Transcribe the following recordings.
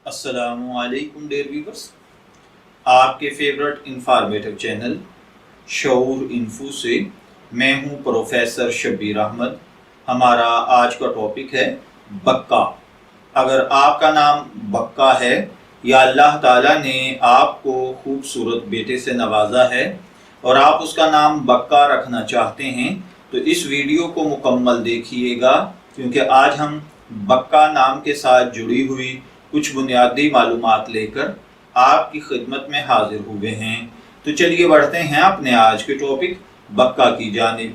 السلام علیکم dear viewers, آپ کے فیورٹ انفارمیٹو چینل شعور انفو سے میں ہوں پروفیسر شبیر احمد۔ ہمارا آج کا ٹاپک ہے بکا۔ اگر آپ کا نام بکا ہے یا اللہ تعالیٰ نے آپ کو خوبصورت بیٹے سے نوازا ہے اور آپ اس کا نام بکا رکھنا چاہتے ہیں تو اس ویڈیو کو مکمل دیکھیے گا، کیونکہ آج ہم بکا نام کے ساتھ جڑی ہوئی کچھ بنیادی معلومات لے کر آپ کی خدمت میں حاضر ہوئے ہیں۔ تو چلیے بڑھتے ہیں اپنے آج کے ٹاپک بکا کی جانب۔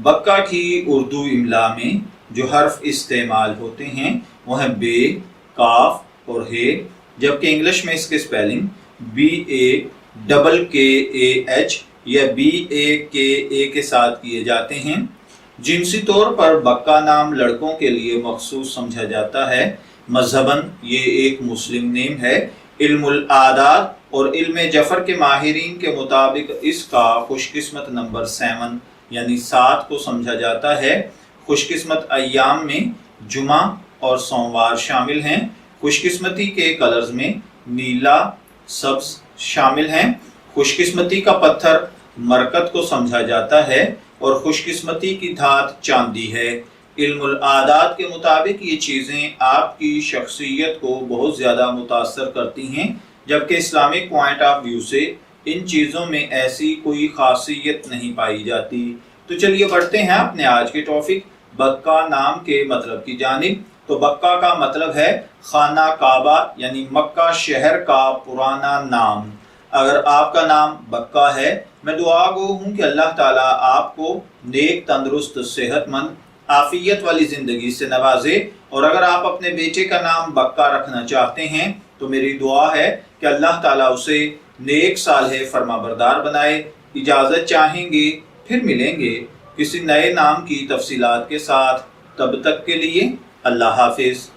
بکا کی اردو املا میں جو حرف استعمال ہوتے ہیں وہ ہیں بے، کاف اور ہے، جبکہ انگلش میں اس کے سپیلنگ BAKKAH یا BAKA کے ساتھ کیے جاتے ہیں۔ جنسی طور پر بکا نام لڑکوں کے لیے مخصوص سمجھا جاتا ہے۔ مذہباً یہ ایک مسلم نیم ہے۔ علم العادات اور علم جفر کے ماہرین کے مطابق اس کا خوش قسمت نمبر 7 یعنی 7 کو سمجھا جاتا ہے۔ خوش قسمت ایام میں جمعہ اور سوموار شامل ہیں۔ خوش قسمتی کے کلرز میں نیلا، سبز شامل ہیں۔ خوش قسمتی کا پتھر مرکت کو سمجھا جاتا ہے اور خوش قسمتی کی دھات چاندی ہے۔ علم العادات کے مطابق یہ چیزیں آپ کی شخصیت کو بہت زیادہ متاثر کرتی ہیں، جبکہ اسلامک پوائنٹ آف ویو سے ان چیزوں میں ایسی کوئی خاصیت نہیں پائی جاتی۔ تو چلیے بڑھتے ہیں اپنے آج کے ٹاپک بکا نام کے مطلب کی جانب۔ تو بکا کا مطلب ہے خانہ کعبہ یعنی مکہ شہر کا پرانا نام۔ اگر آپ کا نام بکا ہے، میں دعا گو ہوں کہ اللہ تعالیٰ آپ کو نیک، تندرست، صحت مند، عافیت والی زندگی سے نوازے، اور اگر آپ اپنے بیٹے کا نام بکا رکھنا چاہتے ہیں تو میری دعا ہے کہ اللہ تعالیٰ اسے نیک صالح فرما بردار بنائے۔ اجازت چاہیں گے، پھر ملیں گے کسی نئے نام کی تفصیلات کے ساتھ۔ تب تک کے لیے اللہ حافظ۔